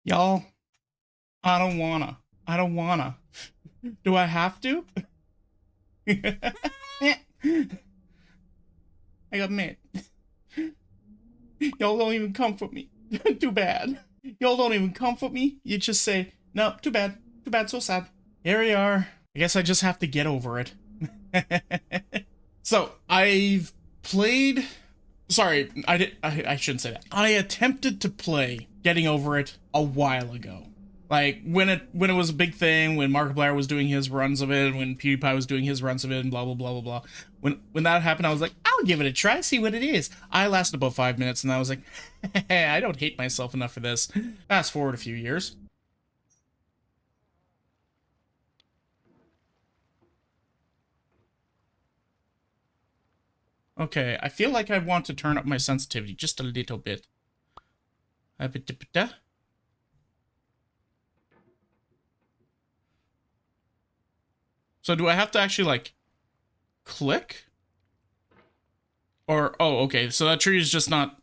Y'all, I don't wanna. I don't wanna. Do I have to? I got mad. Y'all don't even comfort me. Too bad. Y'all don't even comfort me. You just say, no, too bad. Too bad, so sad. Here we are. I guess I just have to get over it. So, I've played... Sorry, I shouldn't say that. I attempted to play Getting Over It a while ago. Like, when it was a big thing, when Markiplier was doing his runs of it, when PewDiePie was doing his runs of it, and blah, blah, blah, blah, blah. When that happened, I was like, I'll give it a try, see what it is. I lasted about 5 minutes, and I was like, I don't hate myself enough for this. Fast forward a few years. Okay, I feel like I want to turn up my sensitivity just a little bit. So do I have to actually, like, click? Or, oh, okay, so that tree is just not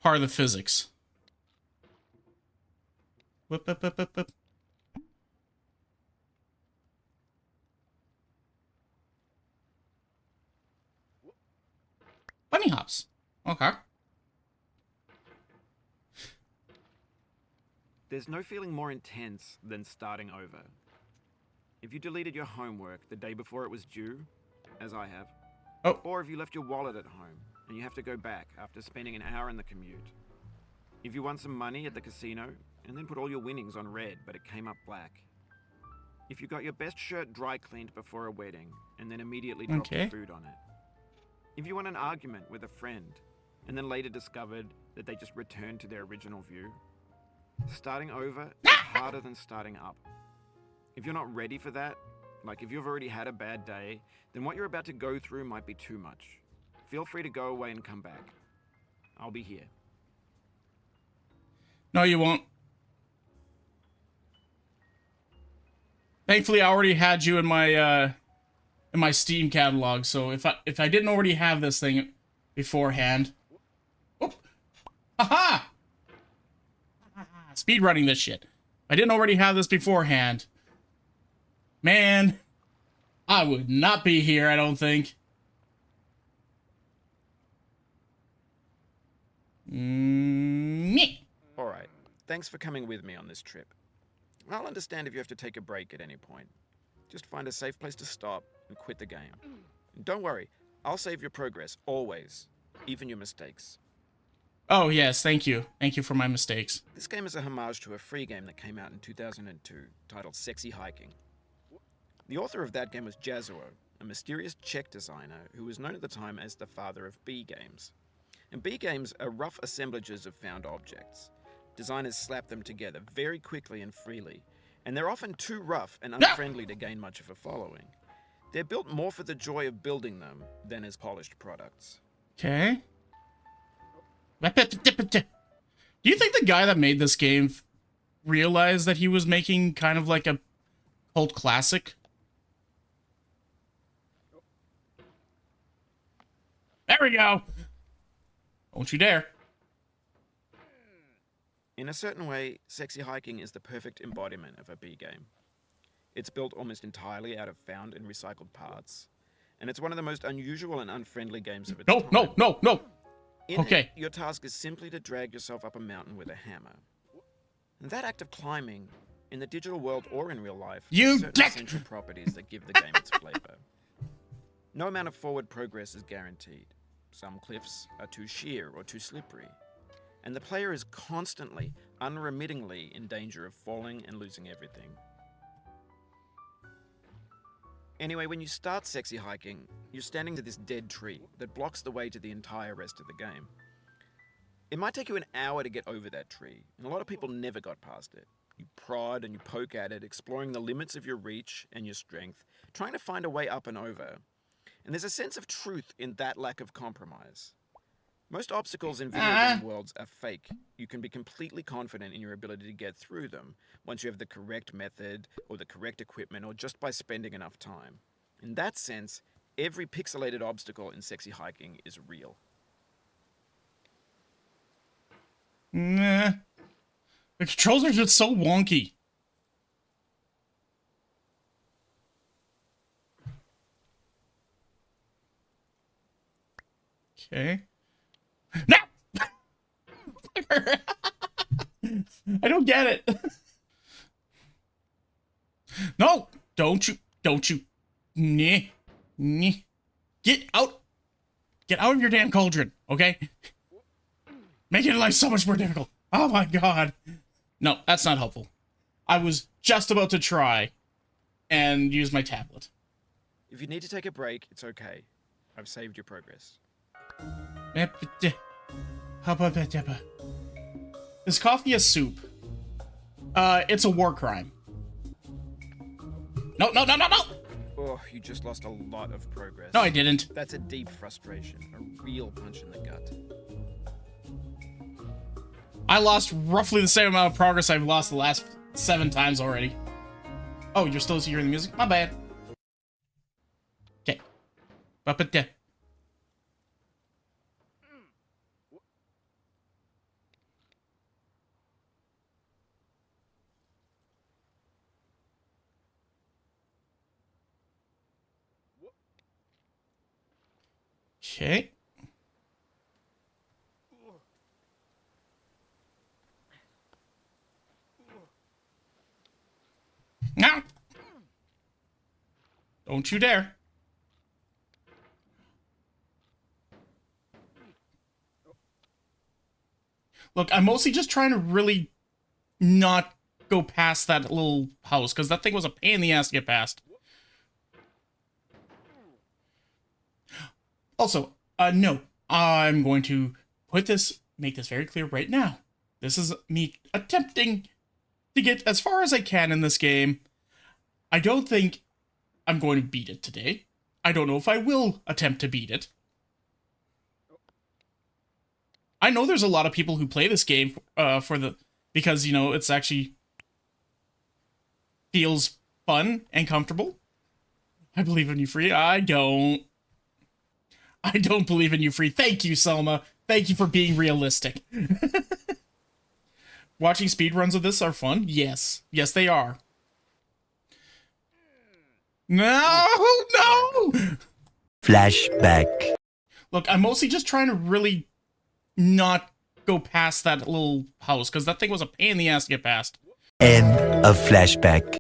part of the physics. Whip, whip, whip, whip, whip. Bunny hops. Okay. There's no feeling more intense than starting over. If you deleted your homework the day before it was due, as I have, or if you left your wallet at home and you have to go back after spending an hour in the commute. If you won some money at the casino and then put all your winnings on red but it came up black. If you got your best shirt dry cleaned before a wedding and then immediately dropped the food on it. If you won an argument with a friend and then later discovered that they just returned to their original view. Starting over is harder than starting up. If you're not ready for that, like if you've already had a bad day, then what you're about to go through might be too much. Feel free to go away and come back. I'll be here. No, you won't. Thankfully, I already had you in my Steam catalog, so if I didn't already have this thing beforehand... Oh! Aha! Speedrunning this shit. If I didn't already have this beforehand... Man... I would not be here, I don't think. Alright, thanks for coming with me on this trip. I'll understand if you have to take a break at any point. Just find a safe place to stop and quit the game. And don't worry, I'll save your progress, always. Even your mistakes. Oh yes, thank you. Thank you for my mistakes. This game is a homage to a free game that came out in 2002, titled Sexy Hiking. The author of that game was Jazuo, a mysterious Czech designer who was known at the time as the father of B games. And B games are rough assemblages of found objects. Designers slap them together very quickly and freely, and they're often too rough and unfriendly to gain much of a following. They're built more for the joy of building them than as polished products. Okay. Do you think the guy that made this game realized that he was making kind of like a cult classic? There we go. Don't you dare. In a certain way, Sexy Hiking is the perfect embodiment of a B game. It's built almost entirely out of found and recycled parts, and it's one of the most unusual and unfriendly games of its time. No. In it, your task is simply to drag yourself up a mountain with a hammer. And that act of climbing, in the digital world or in real life, has certain essential properties that give the game its flavor. No amount of forward progress is guaranteed. Some cliffs are too sheer or too slippery. And the player is constantly, unremittingly in danger of falling and losing everything. Anyway, when you start Sexy Hiking, you're standing to this dead tree that blocks the way to the entire rest of the game. It might take you an hour to get over that tree, and a lot of people never got past it. You prod and you poke at it, exploring the limits of your reach and your strength, trying to find a way up and over. And there's a sense of truth in that lack of compromise. Most obstacles in video game worlds are fake. You can be completely confident in your ability to get through them once you have the correct method or the correct equipment or just by spending enough time. In that sense, every pixelated obstacle in Sexy Hiking is real. Nah. The controls are just so wonky. Okay. No! I don't get it. No! Don't you. Nah. Nah. Get out. Get out of your damn cauldron, okay? Making life so much more difficult. Oh my god. No, that's not helpful. I was just about to try and use my tablet. If you need to take a break, it's okay. I've saved your progress. Is coffee a soup? It's a war crime. No! Oh, you just lost a lot of progress. No, I didn't. That's a deep frustration, a real punch in the gut. I lost roughly the same amount of progress I've lost the last 7 times already. Oh, you're still hearing the music? My bad. Okay. Okay. No! Don't you dare. Look, I'm mostly just trying to really not go past that little house, because that thing was a pain in the ass to get past. Also, no. I'm going to make this very clear right now. This is me attempting to get as far as I can in this game. I don't think I'm going to beat it today. I don't know if I will attempt to beat it. I know there's a lot of people who play this game because, you know, it's actually feels fun and comfortable. I believe in you, Free. I don't believe in you, Free. Thank you, Selma. Thank you for being realistic. Watching speedruns of this are fun? Yes. Yes, they are. No! Flashback. Look, I'm mostly just trying to really not go past that little house, because that thing was a pain in the ass to get past. End of flashback.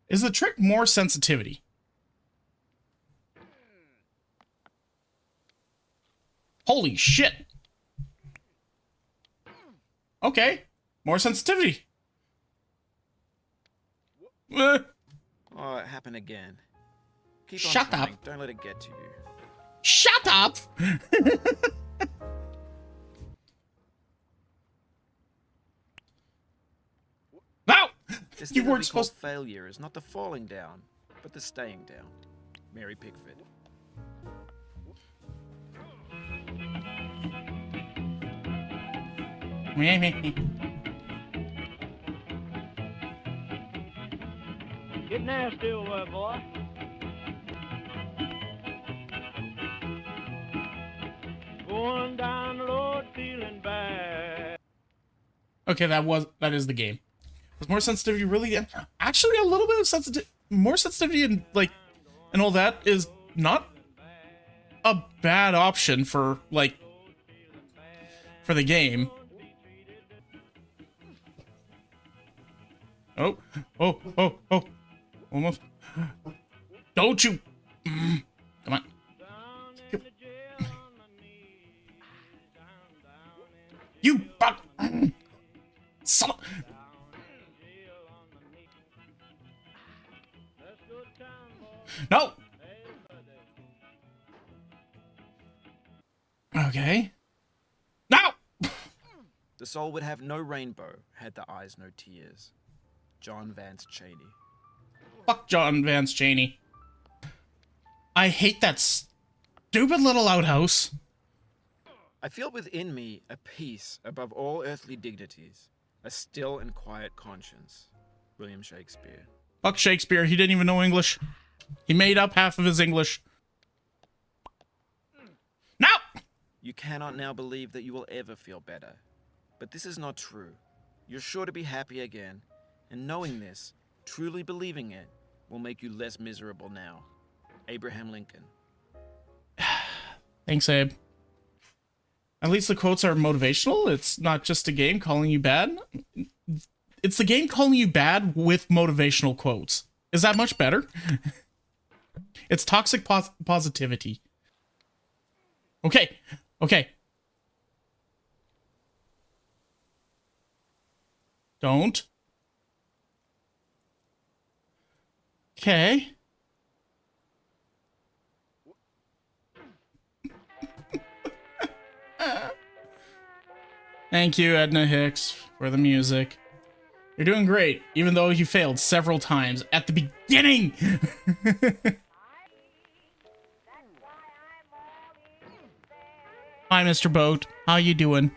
Is the trick more sensitivity? Holy shit! Okay, more sensitivity. Oh, it happened again. Keep on Shut trying. up. Don't let it get to you. Shut up! No! This You thing weren't we supposed call failure is not the falling down, but the staying down. Mary Pickford. Get nasty over there, boy. Going down the road feeling bad. Okay, that is the game. Was more sensitivity really? Actually, a little bit of more sensitivity and and all that is not a bad option for for the game. Oh, almost. Don't you? Come on. You buck. Son of... No. Okay. No. The soul would have no rainbow had the eyes no tears. John Vance Cheney. Fuck John Vance Cheney. I hate that stupid little outhouse. I feel within me a peace above all earthly dignities, a still and quiet conscience. William Shakespeare. Fuck Shakespeare, he didn't even know English. He made up half of his English. No! You cannot now believe that you will ever feel better. But this is not true. You're sure to be happy again, and knowing this, truly believing it, will make you less miserable now. Abraham Lincoln. Thanks, Abe. At least the quotes are motivational. It's not just a game calling you bad. It's the game calling you bad with motivational quotes. Is that much better? It's toxic positivity. Okay. Okay. Don't. Okay. Thank you, Edna Hicks, for the music. You're doing great, even though you failed several times at the beginning. Hi, Mr. Boat. How you doing?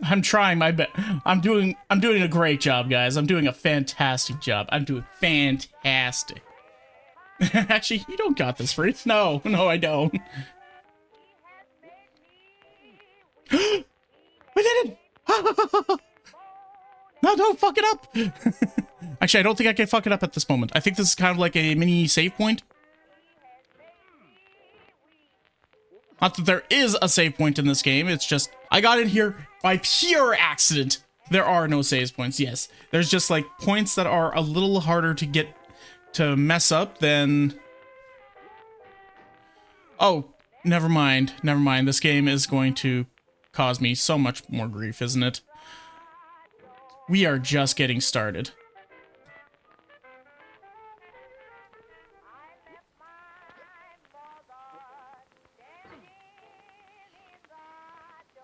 I'm trying my best. I'm doing a great job, guys. I'm doing a fantastic job. I'm doing fantastic. Actually, you don't got this, Free. No, I don't. We did it! No, don't fuck it up! Actually, I don't think I can fuck it up at this moment. I think this is kind of like a mini save point. Not that there is a save point in this game, it's just, I got in here by pure accident. There are no save points, yes. There's just like points that are a little harder to get to mess up than... Oh, never mind. This game is going to cause me so much more grief, isn't it? We are just getting started.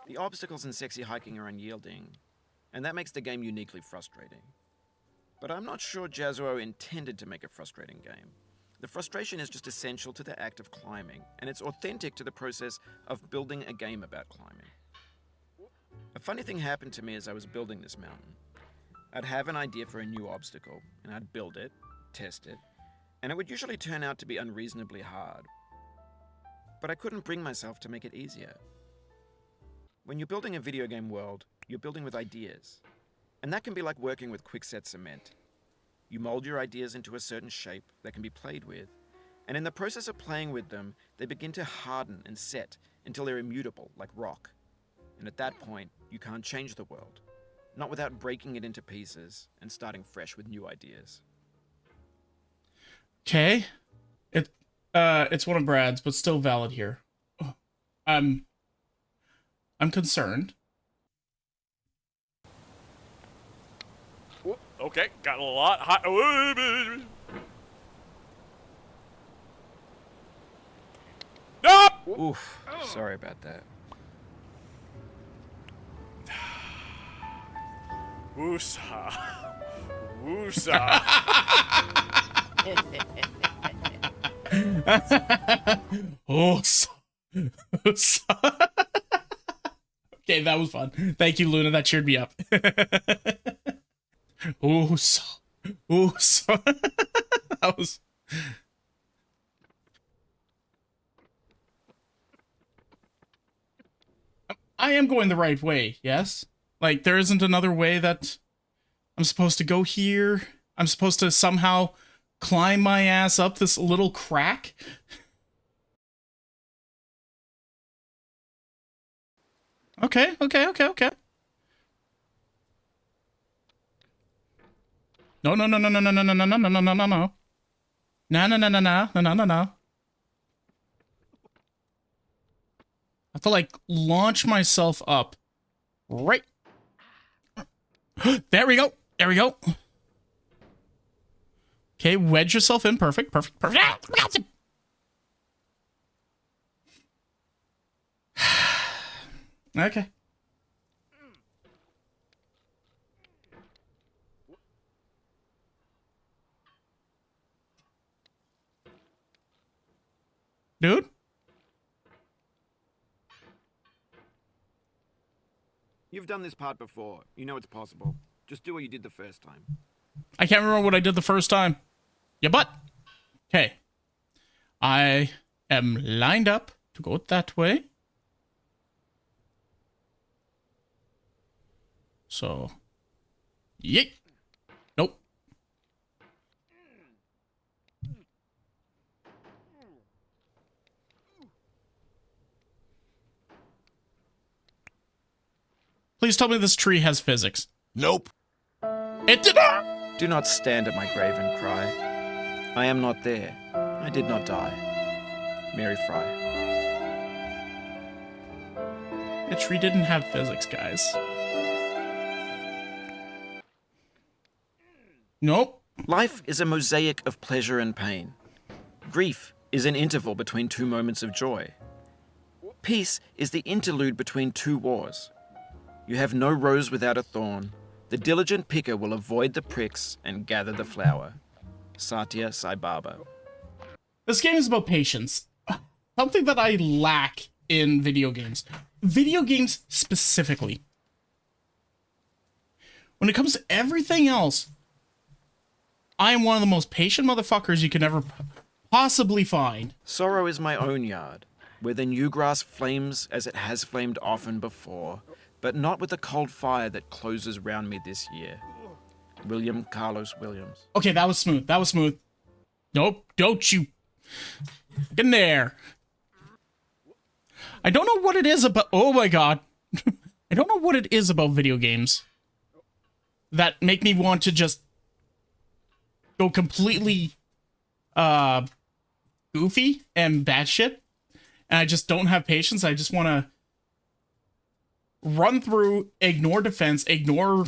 The obstacles in sexy hiking are unyielding, and that makes the game uniquely frustrating. But I'm not sure Jazzuo intended to make a frustrating game. The frustration is just essential to the act of climbing, and it's authentic to the process of building a game about climbing. A funny thing happened to me as I was building this mountain. I'd have an idea for a new obstacle, and I'd build it, test it, and it would usually turn out to be unreasonably hard. But I couldn't bring myself to make it easier. When you're building a video game world, you're building with ideas. And that can be like working with quickset cement. You mold your ideas into a certain shape that can be played with, and in the process of playing with them, they begin to harden and set until they're immutable, like rock. And at that point, you can't change the world. Not without breaking it into pieces and starting fresh with new ideas. Okay. It's one of Brad's, but still valid here. I'm concerned. Okay, got a lot hot. No! Oof, sorry about that. Woosa. Woosa. Oh, okay, that was fun. Thank you, Luna. That cheered me up. Oh, that was. I am going the right way, yes? Like, there isn't another way that I'm supposed to go here? I'm supposed to somehow climb my ass up this little crack? Okay. No. No. I have to, like, launch myself up. Right. There we go. Okay, wedge yourself in. Perfect. Okay. Dude? You've done this part before. You know it's possible. Just do what you did the first time. I can't remember what I did the first time. Yeah, but okay. I am lined up to go that way. So, yeet. Nope. Please tell me this tree has physics. Nope. It did not! Do not stand at my grave and cry. I am not there. I did not die. Mary Fry. The tree didn't have physics, guys. Nope. Life is a mosaic of pleasure and pain. Grief is an interval between two moments of joy. Peace is the interlude between two wars. You have no rose without a thorn. The diligent picker will avoid the pricks and gather the flower. Satya Sai Baba. This game is about patience. Something that I lack in video games. Video games specifically. When it comes to everything else, I am one of the most patient motherfuckers you can ever possibly find. Sorrow is my own yard, where the new grass flames as it has flamed often before, but not with the cold fire that closes round me this year. William Carlos Williams. Okay, that was smooth. That was smooth. Nope, don't you. Get in there. I don't know what it is about... Oh my god. I don't know what it is about video games that make me want to just go completely goofy and batshit. And I just don't have patience. I just want to run through, ignore defense, ignore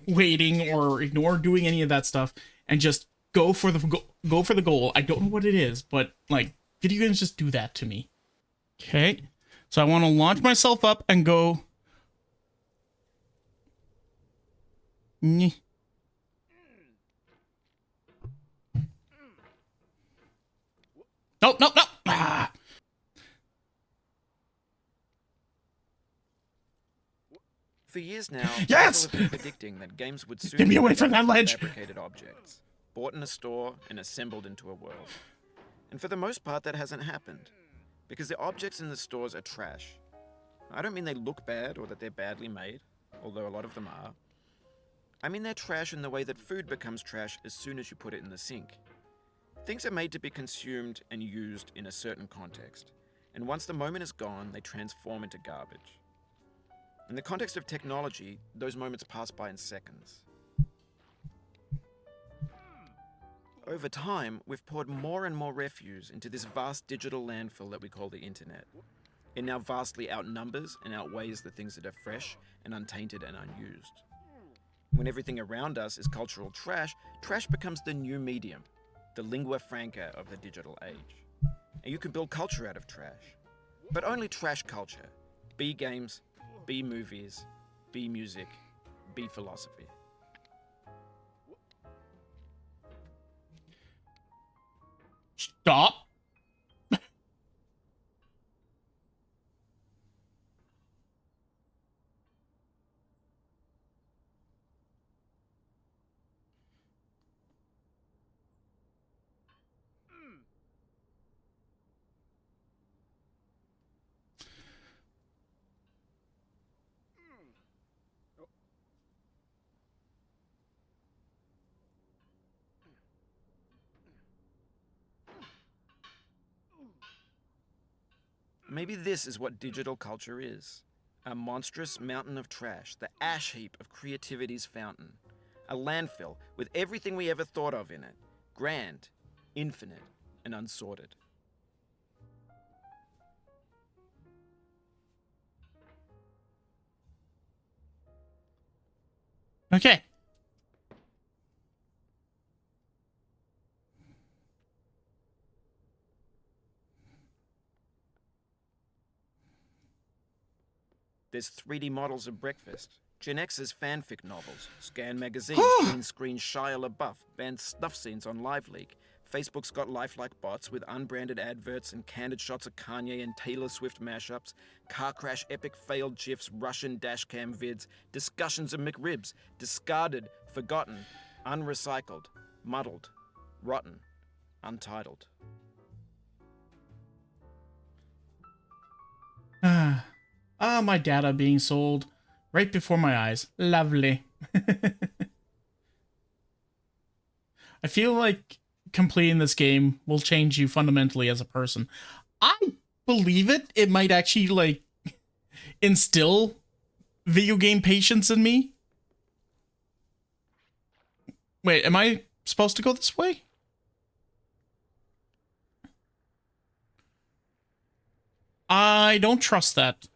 waiting, or ignore doing any of that stuff, and just go for the goal. I don't know what it is, but like video games just do that to me. Okay, so I want to launch myself up and go. Nyeh. Nope, nope, nope. Ah. For years now, Yes! people have been predicting that games would soon Get me be away from that ledge! fabricated objects, bought in a store and assembled into a world. And for the most part, that hasn't happened, because the objects in the stores are trash. I don't mean they look bad or that they're badly made, although a lot of them are. I mean they're trash in the way that food becomes trash as soon as you put it in the sink. Things are made to be consumed and used in a certain context, and once the moment is gone, they transform into garbage. In the context of technology, those moments pass by in seconds. Over time, we've poured more and more refuse into this vast digital landfill that we call the internet. It now vastly outnumbers and outweighs the things that are fresh and untainted and unused. When everything around us is cultural trash, trash becomes the new medium, the lingua franca of the digital age. And you can build culture out of trash. But only trash culture. B games, B movies, B music, B philosophy. Stop. Maybe this is what digital culture is. A monstrous mountain of trash, the ash heap of creativity's fountain. A landfill with everything we ever thought of in it. Grand, infinite, and unsorted. Okay. There's 3D models of breakfast, Gen X's fanfic novels, Scan magazines, green screen Shia LaBeouf, banned snuff scenes on LiveLeak, Facebook's got lifelike bots with unbranded adverts and candid shots of Kanye and Taylor Swift mashups, car crash epic failed GIFs, Russian dashcam vids, discussions of McRibs, discarded, forgotten, unrecycled, muddled, rotten, untitled. My data being sold right before my eyes. Lovely. I feel like completing this game will change you fundamentally as a person. I believe it. It might actually, like, instill video game patience in me. Wait, am I supposed to go this way? I don't trust that.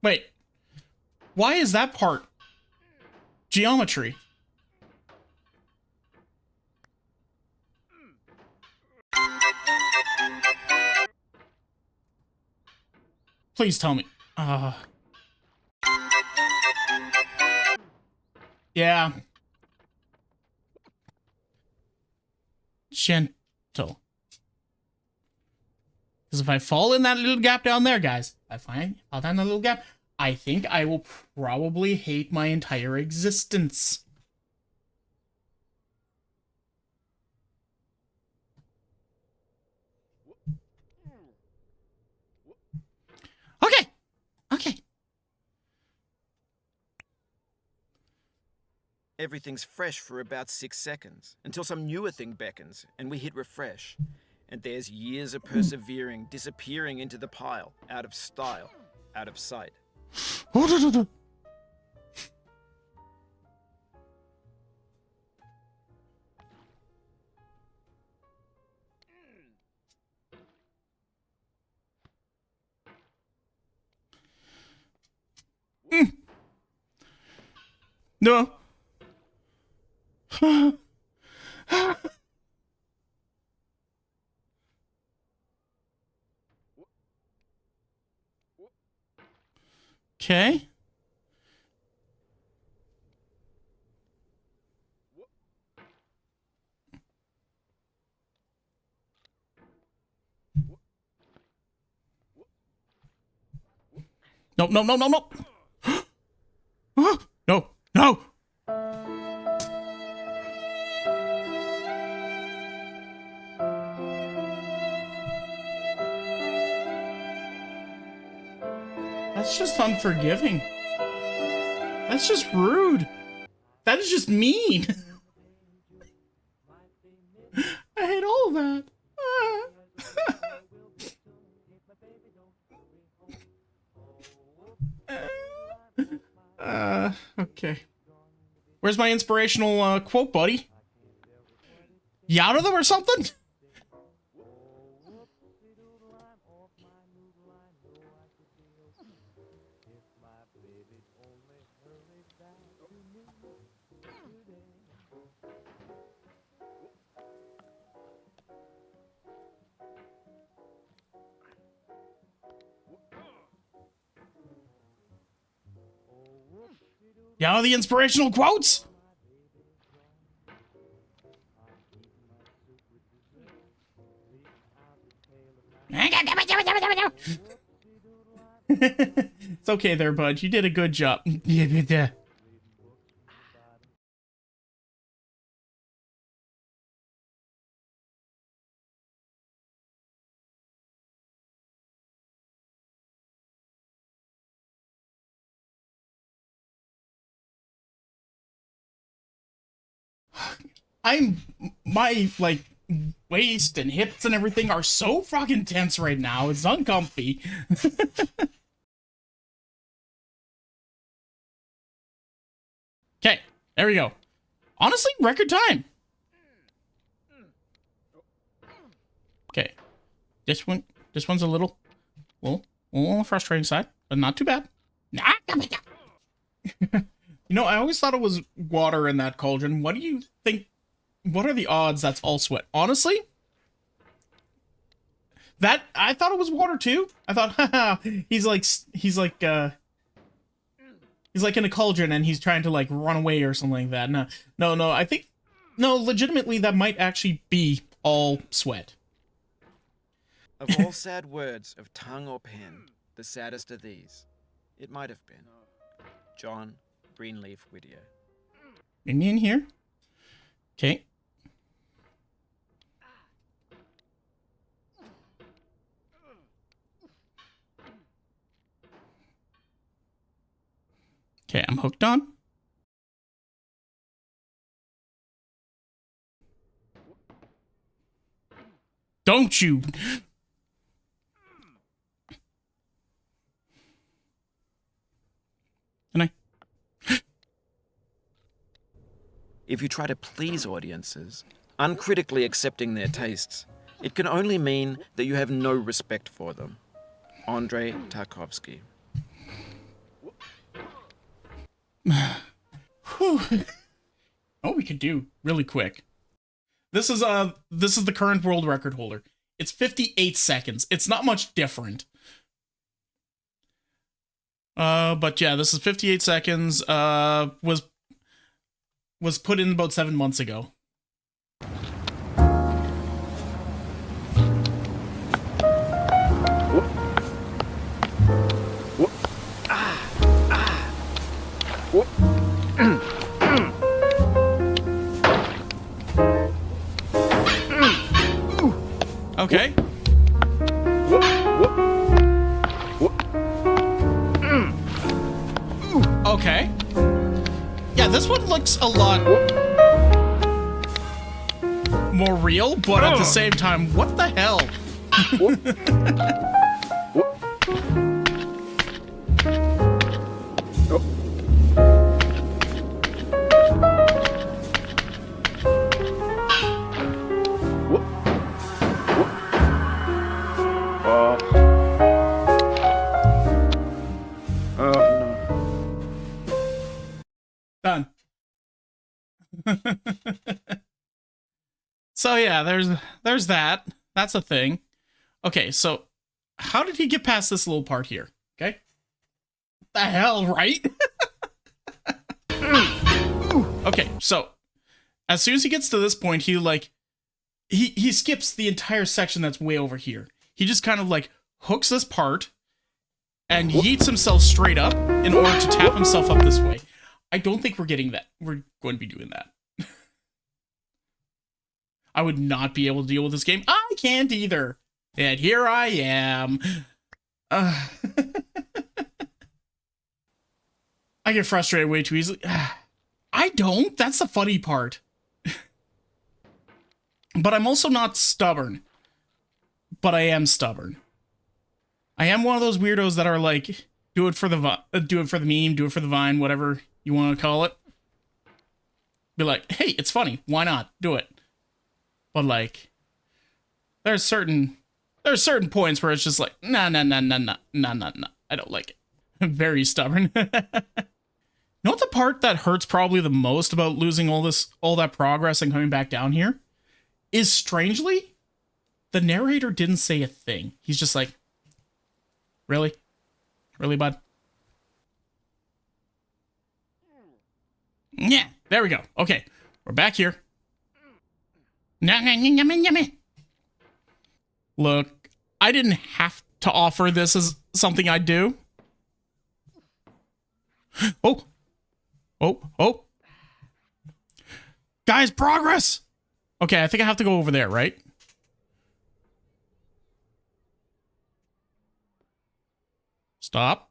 Wait, why is that part geometry? Please tell me. Yeah. Gentle. Because if I fall in that little gap down there, guys, if I fall down that little gap, I think I will probably hate my entire existence. Okay. Okay. Everything's fresh for about 6 seconds, until some newer thing beckons, and we hit refresh. And there's years of persevering disappearing into the pile, out of style, out of sight. No. Okay. Nope, nope, nope, nope, nope. No, no. That's just unforgiving. That's just rude. That is just mean. I hate all of that. Okay. Where's my inspirational quote, buddy? You out of them or something? You know the inspirational quotes? It's okay there, bud. You did a good job. My, like, waist and hips and everything are so fucking tense right now. It's uncomfy. Okay, there we go. Honestly, record time. Okay, this one's a little on the frustrating side, but not too bad. You know, I always thought it was water in that cauldron. What do you think? What are the odds that's all sweat? Honestly, That I thought it was water too. I thought, haha, he's like in a cauldron and he's trying to like run away or something like that. No. I think legitimately that might actually be all sweat. Of all sad words of tongue or pen, the saddest are these. It might have been. John Greenleaf Whittier. Any in here? Okay. Okay, I'm hooked on. Don't you? Can I? If you try to please audiences, uncritically accepting their tastes, it can only mean that you have no respect for them. Andrei Tarkovsky. Oh, we could do really quick. This is the current world record holder. It's 58 seconds. It's not much different. But yeah, this is 58 seconds. Was put in about 7 months ago. Okay. Okay. Yeah, this one looks a lot more real, but at the same time, what the hell? Done. So yeah, there's that. That's a thing. Okay, so how did he get past this little part here? Okay. What the hell, right? Okay, so as soon as he gets to this point, he skips the entire section that's way over here. He just kind of like hooks this part and yeets himself straight up in order to tap himself up this way. I don't think we're getting that. We're going to be doing that. I would not be able to deal with this game. I can't either. And here I am. I get frustrated way too easily. I don't. That's the funny part. But I'm also not stubborn. But I am stubborn. I am one of those weirdos that are like, do it for the meme, do it for the vine, whatever you want to call it. Be like, hey, it's funny. Why not? Do it. But like, there's certain points where it's just like, nah. I don't like it. I'm very stubborn. You know what the part that hurts probably the most about losing all that progress and coming back down here is, strangely, the narrator didn't say a thing. He's just like, really? Really, bud? Yeah, there we go. Okay, we're back here. Look, I didn't have to offer this as something I'd do. Oh. Guys, progress! Okay, I think I have to go over there, right? Stop.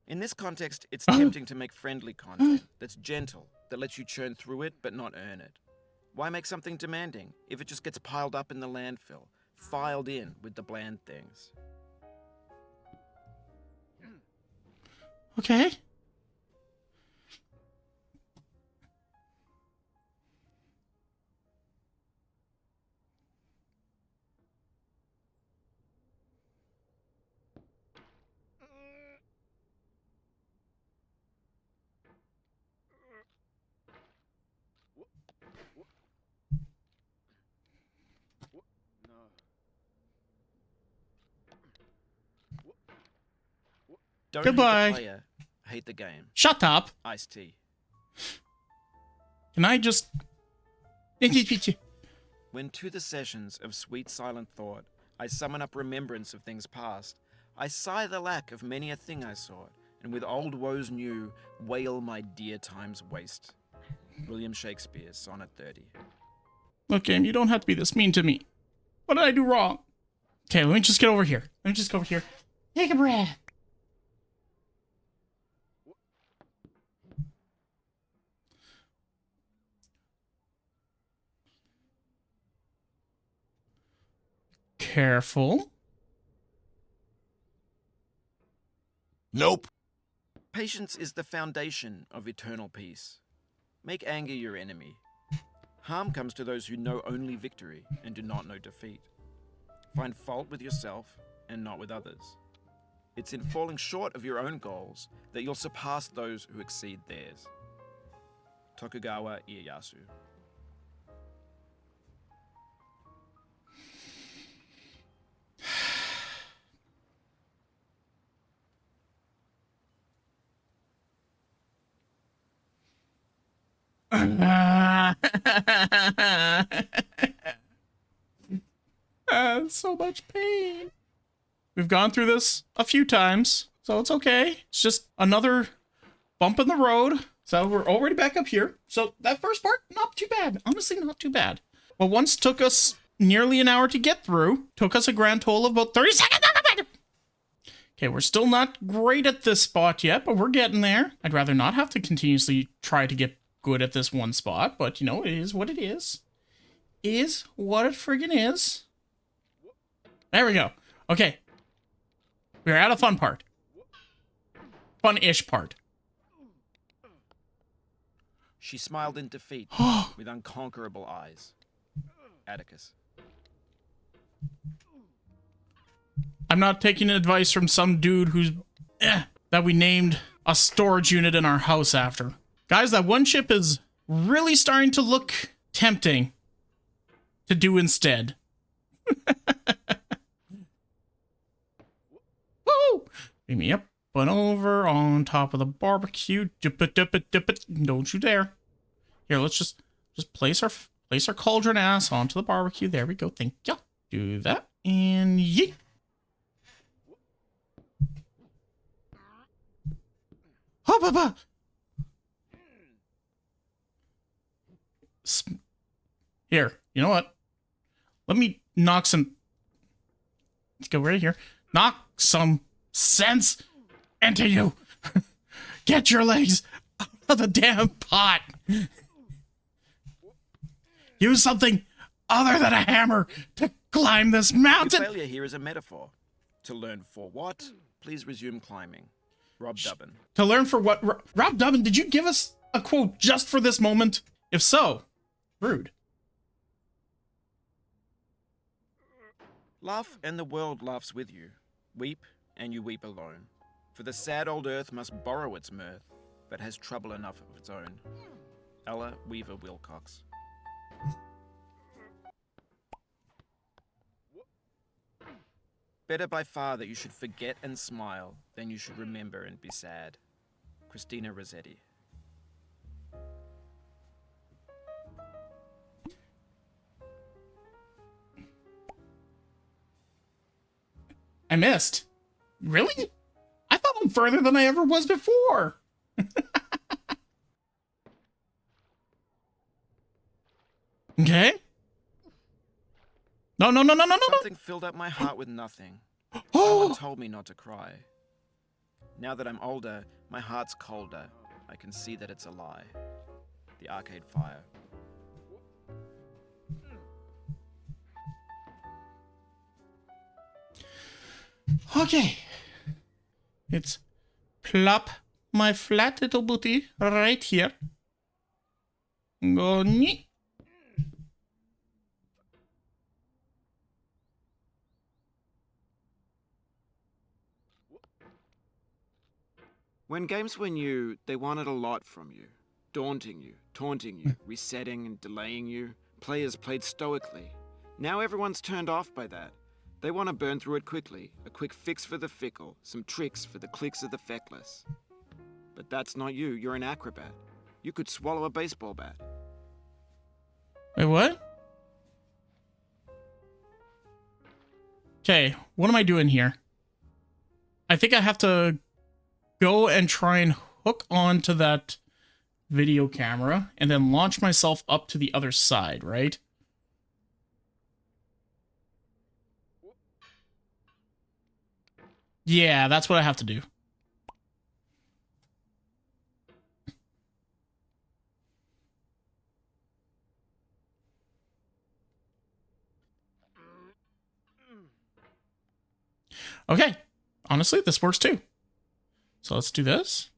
In this context, it's tempting to make friendly content that's gentle, that lets you churn through it but not earn it. Why make something demanding if it just gets piled up in the landfill, filed in with the bland things? Okay. Don't Goodbye. hate the player, hate the game. Shut up. Iced tea. Can I just... When to the sessions of sweet silent thought I summon up remembrance of things past, I sigh the lack of many a thing I sought, and with old woes new, wail my dear time's waste. William Shakespeare, Sonnet 30. Look, game, you don't have to be this mean to me. What did I do wrong? Okay, let me just get over here. Let me just go over here. Take a breath. Careful. Nope. Patience is the foundation of eternal peace. Make anger your enemy. Harm comes to those who know only victory and do not know defeat. Find fault with yourself and not with others. It's in falling short of your own goals that you'll surpass those who exceed theirs. Tokugawa Ieyasu. So much pain. We've gone through this a few times, so it's okay. It's just another bump in the road. So we're already back up here. So that first part, not too bad. Honestly, not too bad. Well, once took us nearly an hour to get through. Took us a grand total of about 30 seconds. Okay, we're still not great at this spot yet, but we're getting there. I'd rather not have to continuously try to get good at this one spot, but you know, it is what it is. Is what it friggin' is. There we go. Okay. We're at a fun part. Fun-ish part. She smiled in defeat with unconquerable eyes. Atticus. I'm not taking advice from some dude who's that we named a storage unit in our house after. Guys, that one ship is really starting to look tempting to do instead. Woo! Bring me up and over on top of the barbecue. Don't you dare. Here, let's just place our cauldron ass onto the barbecue. There we go. Thank ya. Do that and yeet. Hop, hop, hop. Here, you know what? Let me knock some... Let's go right here. Knock some sense into you. Get your legs out of the damn pot. Use something other than a hammer to climb this mountain. Your failure here is a metaphor. To learn for what, please resume climbing. Rob Dubbin. To learn for what? Rob Dubbin, did you give us a quote just for this moment? If so, rude. Laugh and the world laughs with you. Weep and you weep alone. For the sad old earth must borrow its mirth, but has trouble enough of its own. Ella Weaver Wilcox. Better by far that you should forget and smile than you should remember and be sad. Christina Rossetti. I missed. Really? I thought I'm further than I ever was before. Okay. No. Something filled up my heart with nothing. No one told me not to cry. Now that I'm older, my heart's colder. I can see that it's a lie. The Arcade Fire. Okay. It's plop my flat little booty right here. Go nee. When games were new, they wanted a lot from you. Daunting you, taunting you, resetting and delaying you. Players played stoically. Now everyone's turned off by that. They want to burn through it quickly. A quick fix for the fickle. Some tricks for the clicks of the feckless. But that's not you. You're an acrobat. You could swallow a baseball bat. Wait, what? Okay, what am I doing here? I think I have to go and try and hook onto that video camera and then launch myself up to the other side, right? Yeah, that's what I have to do. Okay. Honestly, this works too. So let's do this.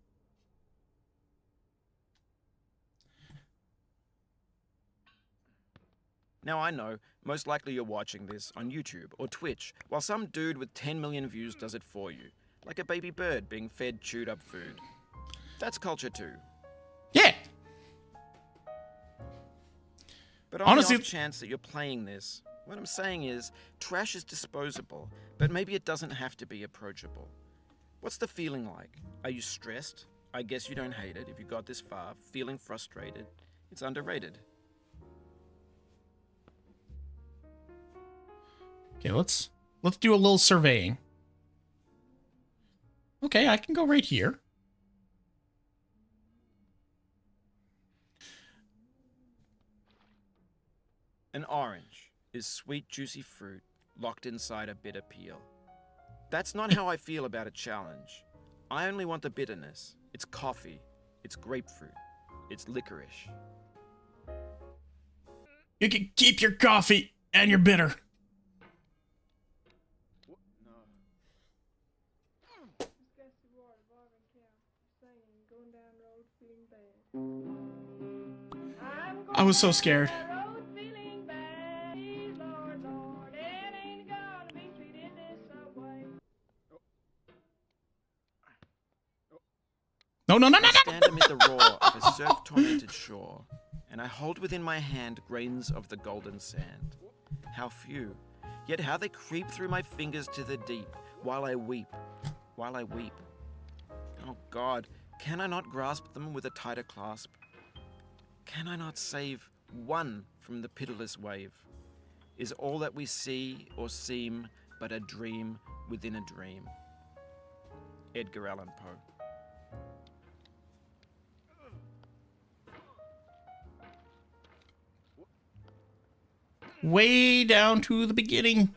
Now I know, most likely you're watching this on YouTube or Twitch, while some dude with 10 million views does it for you. Like a baby bird being fed chewed up food. That's culture too. Yeah. But on Honestly, the off chance that you're playing this, what I'm saying is, trash is disposable, but maybe it doesn't have to be approachable. What's the feeling like? Are you stressed? I guess you don't hate it if you got this far. Feeling frustrated? It's underrated. okay, let's do a little surveying. Okay, I can go right here. An orange is sweet, juicy fruit locked inside a bitter peel. That's not how I feel about a challenge. I only want the bitterness. It's coffee. It's grapefruit. It's licorice. You can keep your coffee and your bitter. I was so scared. No, no, no, no, I no! stand amid the roar of a surf-tormented shore, and I hold within my hand grains of the golden sand. How few, yet how they creep through my fingers to the deep, while I weep, while I weep. Oh God, can I not grasp them with a tighter clasp? Can I not save one from the pitiless wave? Is all that we see or seem but a dream within a dream? Edgar Allan Poe. Way down to the beginning.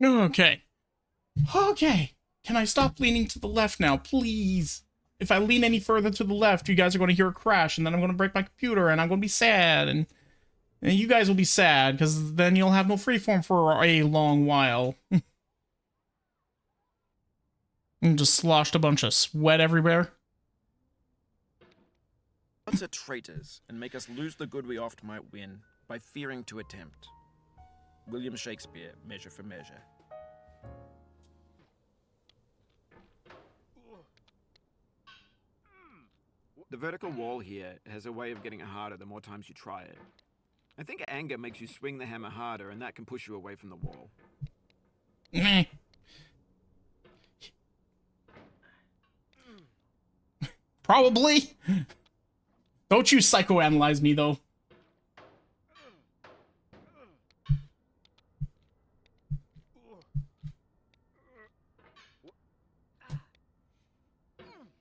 Okay. Okay. Can I stop leaning to the left now, please? If I lean any further to the left, you guys are going to hear a crash, and then I'm going to break my computer, and I'm going to be sad, and you guys will be sad, because then you'll have no freeform for a long while. And just sloshed a bunch of sweat everywhere. Gods are traitors, and make us lose the good we oft might win, by fearing to attempt. William Shakespeare, Measure for Measure. The vertical wall here has a way of getting harder the more times you try it. I think anger makes you swing the hammer harder, and that can push you away from the wall. Meh. Probably. Don't you psychoanalyze me, though.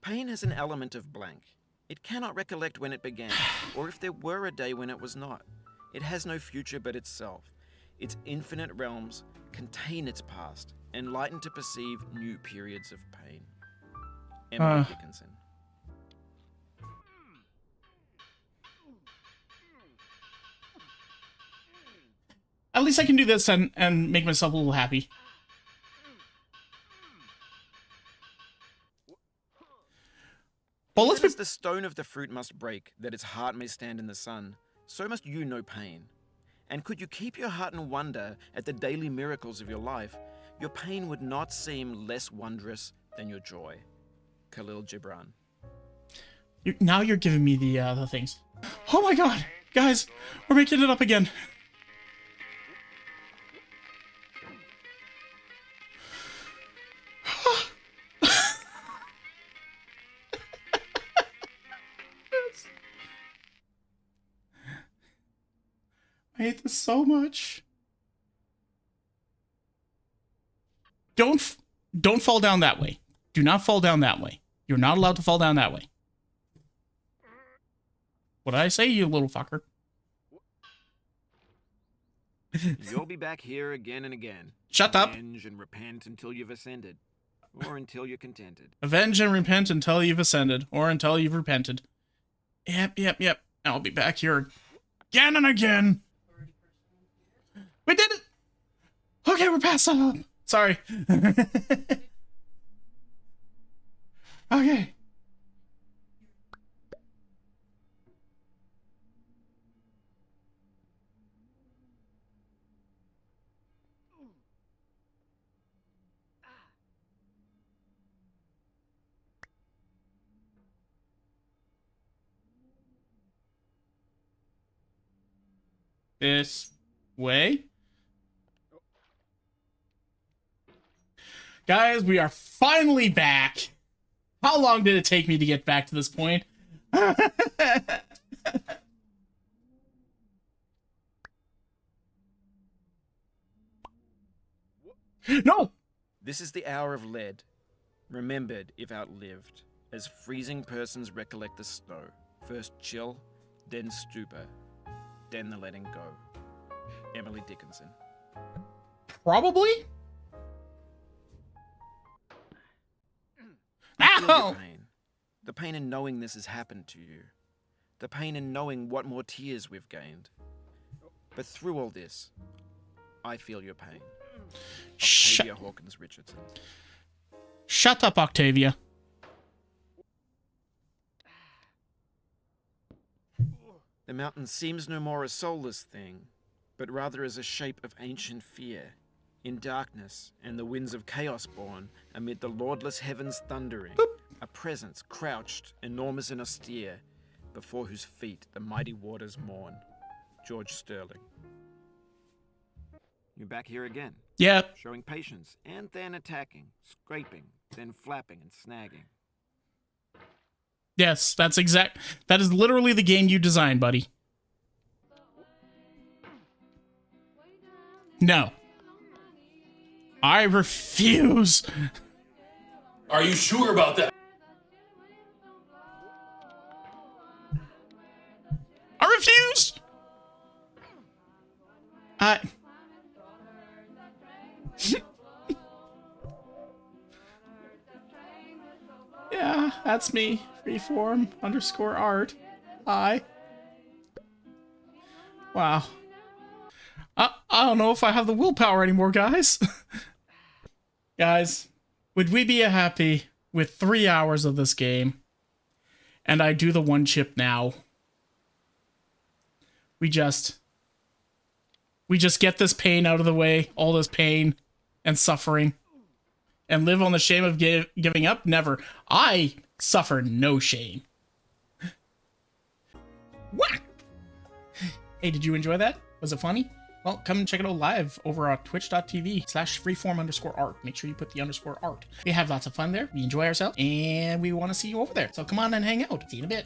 Pain has an element of blank. It cannot recollect when it began, or if there were a day when it was not. It has no future but itself. Its infinite realms contain its past, enlightened to perceive new periods of pain. Emily Dickinson. At least I can do this and make myself a little happy. But let's Even be... as the stone of the fruit must break, that its heart may stand in the sun, so must you know pain. And could you keep your heart in wonder at the daily miracles of your life, your pain would not seem less wondrous than your joy. Khalil Gibran. Now you're giving me the things. Oh my god! Guys, we're making it up again. I hate this so much. Don't fall down that way. Do not fall down that way. You're not allowed to fall down that way. What did I say, you little fucker? You'll be back here again and again. Shut up. Avenge and repent until you've ascended, or until you're contented. Avenge and repent until you've ascended, or until you've repented. Yep. I'll be back here again and again. We did it! Okay, we're past up. Sorry. Okay. This way. Guys, we are finally back. How long did it take me to get back to this point? No! This is the hour of lead, remembered if outlived, as freezing persons recollect the snow. First chill, then stupor, then the letting go. Emily Dickinson. Probably? I feel your Ow! pain. The pain in knowing this has happened to you. The pain in knowing what more tears we've gained. But through all this, I feel your pain. Octavia Hawkins Richardson. Shut up, Octavia. The mountain seems no more a soulless thing, but rather as a shape of ancient fear, in darkness and the winds of chaos born, amid the lordless heavens thundering, a presence crouched, enormous and austere, before whose feet the mighty waters mourn. George Sterling. You're back here again. Yep. Showing patience, and then attacking, scraping, then flapping and snagging. Yes, that is literally the game you designed, buddy. No. I refuse. Are you sure about that? I refuse. Yeah, that's me. Freeform_art. Hi. Wow. I don't know if I have the willpower anymore, guys. Guys, would we be happy with 3 hours of this game? And I do the one chip now. We just get this pain out of the way, all this pain and suffering, and live on the shame of giving up? Never. I suffer no shame. What? Hey, did you enjoy that? Was it funny? Well, come and check it out live over on twitch.tv/freeform_art. Make sure you put the _art. We have lots of fun there. We enjoy ourselves, and we want to see you over there. So come on and hang out. See you in a bit.